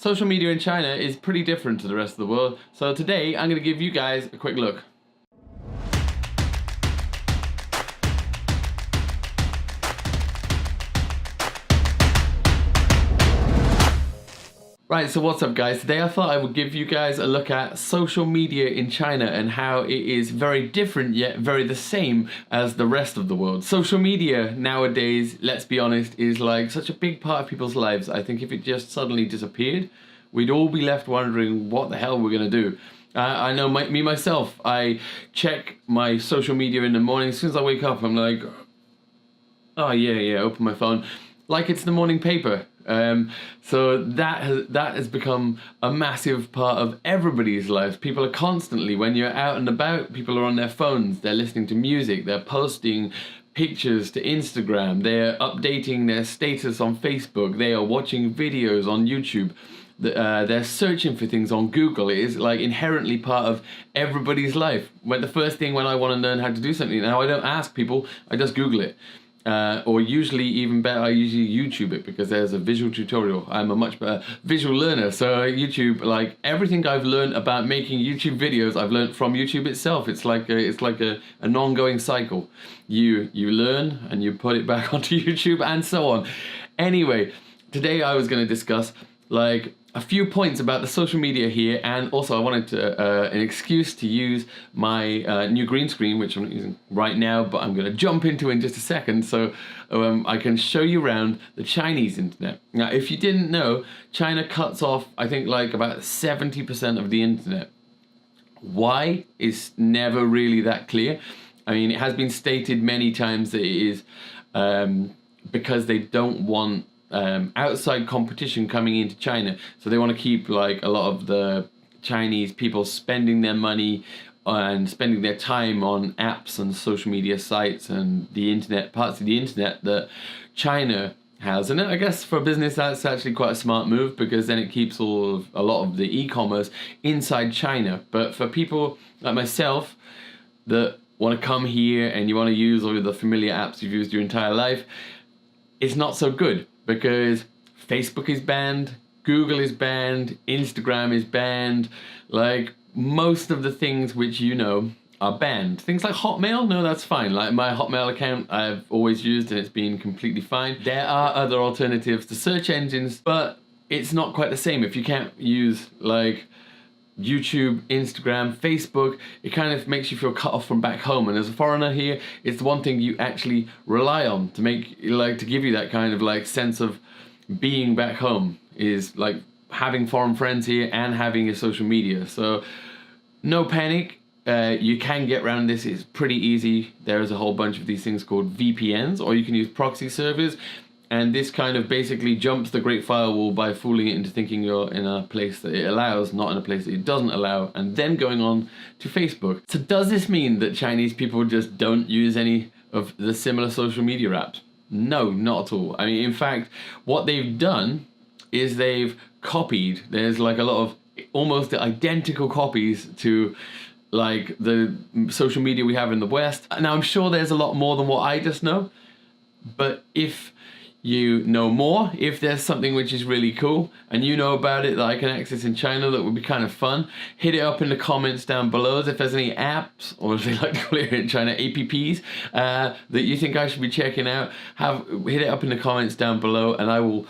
social media in China is pretty different to the rest of the world. So today I'm going to give you guys a quick look. Right, so what's up guys? Today I thought I would give you guys a look at social media in China and how it is very different yet very the same as the rest of the world. Social media nowadays, let's be honest, is like such a big part of people's lives. I think if it just suddenly disappeared, we'd all be left wondering what the hell we're gonna do. I know me myself, I check my social media in the morning. As soon as I wake up, I'm like, oh yeah, open my phone like it's the morning paper. So that has become a massive part of everybody's life. People are constantly, when you're out and about, people are on their phones, they're listening to music, they're posting pictures to Instagram, they're updating their status on Facebook, they are watching videos on YouTube, they're searching for things on Google. It is like inherently part of everybody's life. When the first thing when I want to learn how to do something, now I don't ask people, I just Google it. Or usually even better, I usually YouTube it because there's a visual tutorial. I'm a much better visual learner, so YouTube, like everything I've learned about making YouTube videos, I've learned from YouTube itself. It's like an ongoing cycle. You learn and you put it back onto YouTube and so on. Anyway, today I was going to discuss like a few points about the social media here, and also I wanted to an excuse to use my new green screen, which I'm not using right now, but I'm going to jump into in just a second, so I can show you around the Chinese internet. Now, if you didn't know, China cuts off, I think, like about 70% of the internet. Why is never really that clear. I mean, it has been stated many times that it is because they don't want outside competition coming into China, so they want to keep like a lot of the Chinese people spending their money and spending their time on apps and social media sites and the internet, parts of the internet that China has. And I guess for business that's actually quite a smart move, because then it keeps a lot of the e-commerce inside China. But for people like myself that want to come here and you want to use all of the familiar apps you've used your entire life, it's not so good. Because Facebook is banned, Google is banned, Instagram is banned, like most of the things which you know are banned. Things like Hotmail, no, that's fine. Like my Hotmail account I've always used and it's been completely fine. There are other alternatives to search engines, but it's not quite the same. If you can't use like YouTube, Instagram, Facebook, it kind of makes you feel cut off from back home. And as a foreigner here, it's the one thing you actually rely on to make, like, to give you that kind of like sense of being back home, is like having foreign friends here and having your social media. So no panic, you can get around this. It's pretty easy. There is a whole bunch of these things called VPNs, or you can use proxy servers. And this kind of basically jumps the Great Firewall by fooling it into thinking you're in a place that it allows, not in a place that it doesn't allow, and then going on to Facebook. So does this mean that Chinese people just don't use any of the similar social media apps? No, not at all. I mean, in fact, what they've done is they've copied. There's like a lot of almost identical copies to like the social media we have in the West. Now, I'm sure there's a lot more than what I just know, but if you know more, if there's something which is really cool and you know about it that I can access in China that would be kind of fun, hit it up in the comments down below. If there's any apps, or as they like to call it in China, apps, that you think I should be checking out, hit it up in the comments down below and I will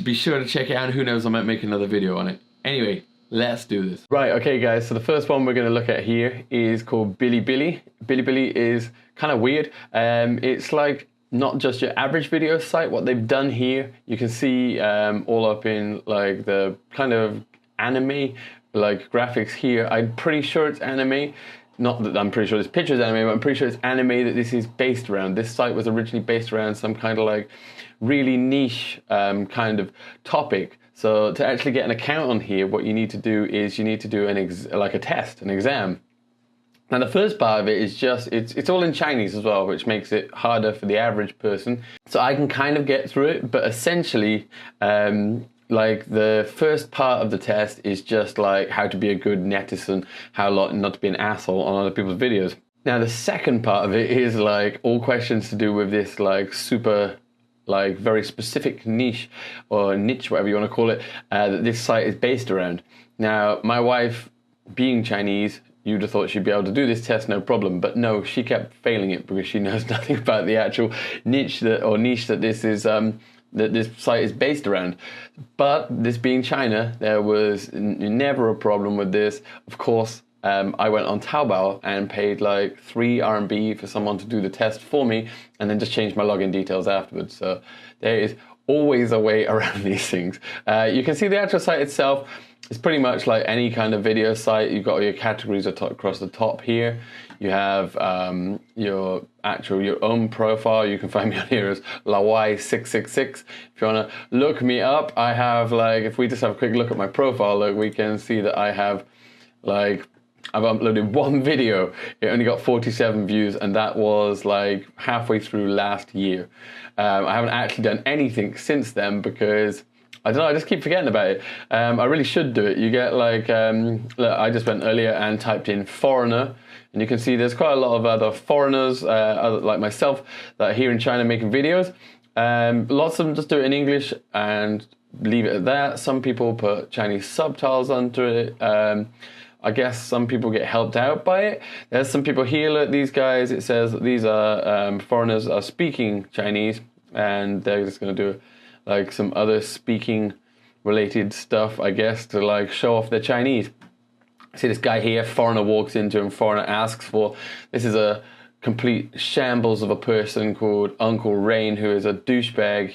be sure to check it out, and who knows, I might make another video on it. Anyway, let's do this. Right, okay guys, so the first one we're going to look at here is called Bilibili. Bilibili is kind of weird. It's like not just your average video site. What they've done here, you can see all up in like the kind of anime like graphics here. I'm pretty sure it's anime. Not that I'm pretty sure this picture is anime, but I'm pretty sure it's anime that this is based around. This site was originally based around some kind of like really niche kind of topic. So to actually get an account on here, what you need to do is you need to do like a test, an exam. Now the first part of it is just, it's all in Chinese as well, which makes it harder for the average person. So I can kind of get through it, but essentially, like the first part of the test is just like how to be a good netizen, how not to be an asshole on other people's videos. Now the second part of it is like all questions to do with this like super like very specific niche or niche, whatever you want to call it, that this site is based around. Now, my wife, being Chinese, you'd have thought she'd be able to do this test no problem, but no, she kept failing it because she knows nothing about the actual niche that this is that this site is based around. But this being China, there was never a problem with this. Of course, I went on Taobao and paid like 3 RMB for someone to do the test for me, and then just changed my login details afterwards. So there is always a way around these things. You can see the actual site itself. It's pretty much like any kind of video site. You've got all your categories across the top here. You have your own profile. You can find me on here as Lawai666. If you want to look me up, I have like, if we just have a quick look at my profile, look, we can see that I have like, I've uploaded one video. It only got 47 views, and that was like halfway through last year. I haven't actually done anything since then because I don't know, I just keep forgetting about it. I really should do it. You get like, look, I just went earlier and typed in foreigner, and you can see there's quite a lot of other foreigners like myself that are here in China making videos. Lots of them just do it in English and leave it at that. Some people put Chinese subtitles under it. I guess some people get helped out by it. There's some people here, look, these guys, it says these are foreigners are speaking Chinese, and they're just going to do like some other speaking related stuff, I guess, to like show off their Chinese. See this guy here, foreigner walks into him, foreigner asks for, this is a complete shambles of a person called Uncle Rain, who is a douchebag.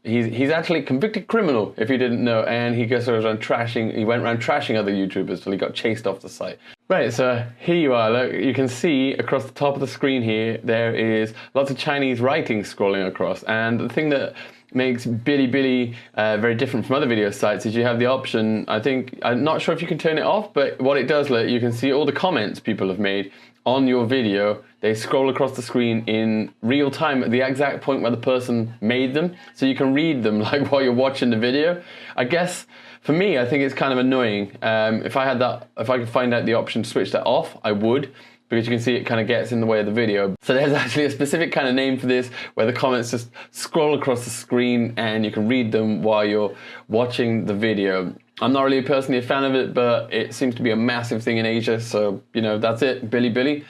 He's actually a convicted criminal, if you didn't know, and he went around trashing other YouTubers till he got chased off the site. Right, so here you are, look, you can see across the top of the screen here, there is lots of Chinese writing scrolling across, and the thing that makes Bilibili very different from other video sites is you have the option, I'm not sure if you can turn it off, but what it does, look, you can see all the comments people have made on your video. They scroll across the screen in real time at the exact point where the person made them, so you can read them like while you're watching the video. I guess for me, I think it's kind of annoying. If I could find out the option to switch that off, I would, because you can see it kind of gets in the way of the video. So there's actually a specific kind of name for this, where the comments just scroll across the screen and you can read them while you're watching the video. I'm not really personally a fan of it, but it seems to be a massive thing in Asia, so, you know, that's it, Bilibili.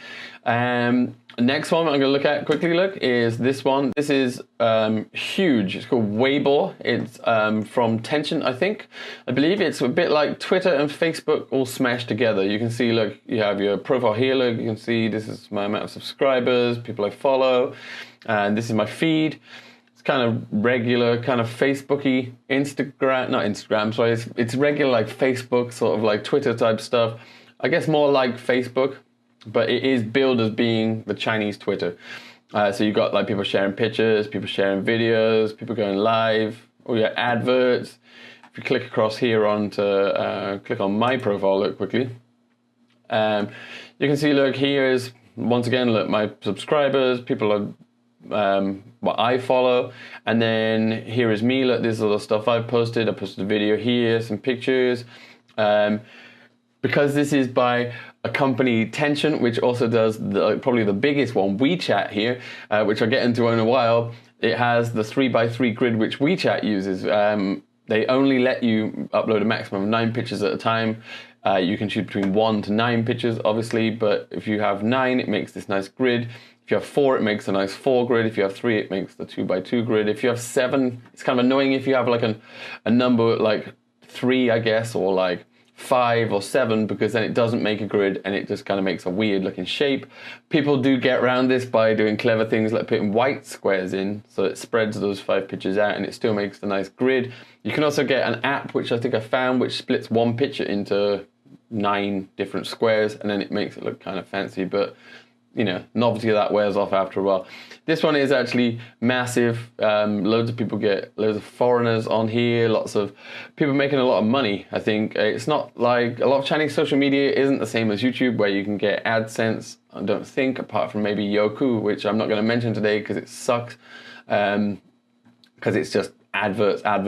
Next one I'm going to look at quickly, is this one. This is huge. It's called Weibo. It's from Tencent, I believe. It's a bit like Twitter and Facebook all smashed together. You can see, look, you have your profile here, look, you can see this is my amount of subscribers, people I follow, and this is my feed. It's kind of regular, kind of Facebooky, it's regular like Facebook, sort of like Twitter type stuff. I guess more like Facebook, but it is billed as being the Chinese Twitter. So you've got like people sharing pictures, people sharing videos, people going live, all your adverts. If you click across here click on my profile, look quickly. You can see, look, here is, once again, look, my subscribers, people are what I follow, and then here is me, look, this is all the stuff I posted a video here, some pictures. Because this is by a company, Tencent, which also does probably the biggest one, WeChat here, which I'll get into in a while. It has the 3x3 grid which WeChat uses. They only let you upload a maximum of 9 pictures at a time. You can choose between 1 to 9 pictures, obviously, but if you have 9, it makes this nice grid. If you have 4, it makes a nice 4 grid. If you have 3, it makes the 2x2 grid. If you have 7, it's kind of annoying if you have like a number like 3, I guess, or like 5 or 7, because then it doesn't make a grid and it just kind of makes a weird looking shape. People do get around this by doing clever things like putting white squares in, so it spreads those 5 pictures out and it still makes the nice grid. You can also get an app, which I think I found, which splits one picture into 9 different squares, and then it makes it look kind of fancy, but you know, novelty of that wears off after a while. This one is actually massive. Loads of people loads of foreigners on here, lots of people making a lot of money. I think it's not like a lot of Chinese social media isn't the same as YouTube, where you can get AdSense, I don't think, apart from maybe Youku, which I'm not going to mention today because it sucks, because it's just adverts, and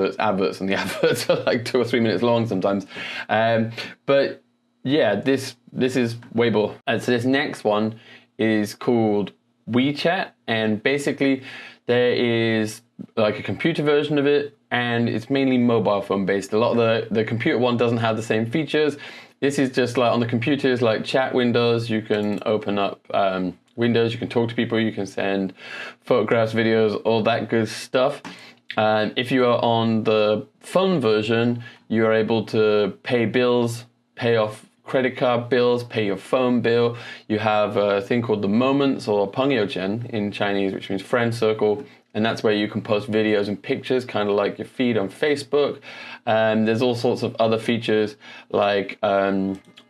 the adverts are like 2 or 3 minutes long sometimes. But yeah, this is Weibo. And so this next one is called WeChat, and basically There is like a computer version of it, and it's mainly mobile phone based. A lot of the computer one doesn't have the same features. This is just like on the computers, like chat windows. You can open up windows, you can talk to people, you can send photographs, videos, all that good stuff. And if you are on the phone version, you are able to pay bills, pay off credit card bills, pay your phone bill. You have a thing called the Moments, or Pengyochen in Chinese, which means friend circle. And that's where you can post videos and pictures, kind of like your feed on Facebook. There's all sorts of other features like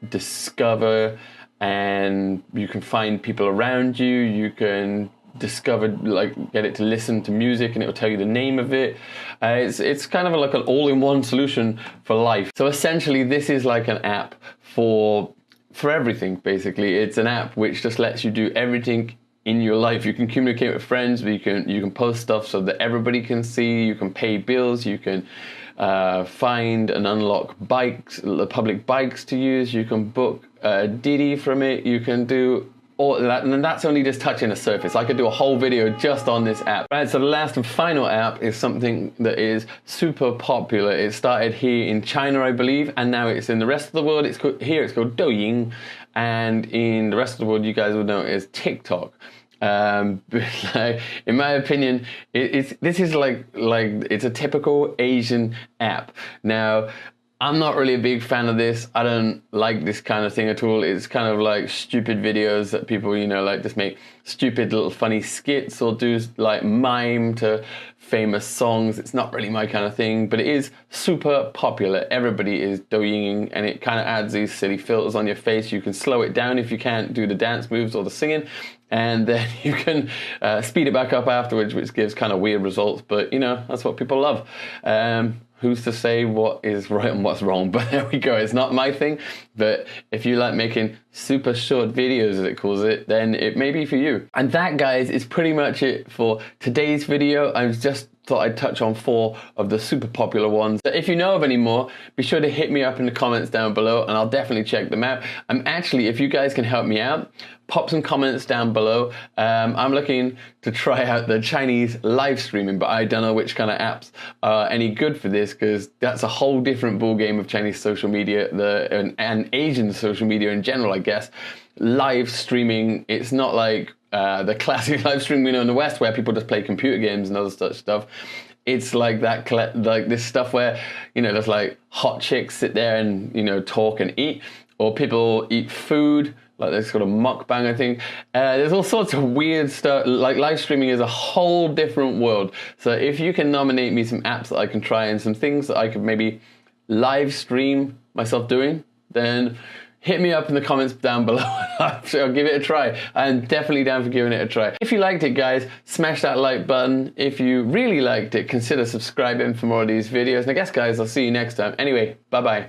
Discover, and you can find people around you. You can discover, like, get it to listen to music, and it will tell you the name of it. It's kind of like an all-in-one solution for life. So essentially, this is like an app for everything. Basically, it's an app which just lets you do everything in your life. You can communicate with friends, but you can post stuff so that everybody can see. You can pay bills. You can find and unlock bikes, public bikes to use. You can book Didi from it. You can do all that, and that's only just touching the surface. I could do a whole video just on this app. Right, so the last and final app is something that is super popular. It started here in China, I believe, and now it's in the rest of the world. It's called Douyin, and in the rest of the world, you guys would know it as TikTok. But in my opinion, this is like it's a typical Asian app. Now, I'm not really a big fan of this. I don't like this kind of thing at all. It's kind of like stupid videos that people, like just make stupid little funny skits or do like mime to famous songs. It's not really my kind of thing, but it is super popular. Everybody is doing, and it kind of adds these silly filters on your face. You can slow it down if you can't do the dance moves or the singing, and then you can speed it back up afterwards, which gives kind of weird results, but that's what people love. Who's to say what is right and what's wrong? But there we go. It's not my thing. But if you like making super short videos, as it calls it, then it may be for you. And that, guys, is pretty much it for today's video. I just thought I'd touch on 4 of the super popular ones. So if you know of any more, be sure to hit me up in the comments down below, and I'll definitely check them out. Actually, if you guys can help me out, pop some comments down below. I'm looking to try out the Chinese live streaming, but I don't know which kind of apps are any good for this, because that's a whole different ball game of Chinese social media, and Asian social media in general, I guess. Live streaming, it's not like the classic live stream we know in the West, where people just play computer games and other such stuff. It's like that, like this stuff where there's like hot chicks sit there and talk and eat, or people eat food, like this sort of mukbang, I think. There's all sorts of weird stuff. Like, live streaming is a whole different world. So if you can nominate me some apps that I can try and some things that I could maybe live stream myself doing, then hit me up in the comments down below. I'll give it a try. I'm definitely down for giving it a try. If you liked it, guys, smash that like button. If you really liked it, consider subscribing for more of these videos. And I guess, guys, I'll see you next time. Anyway, bye-bye.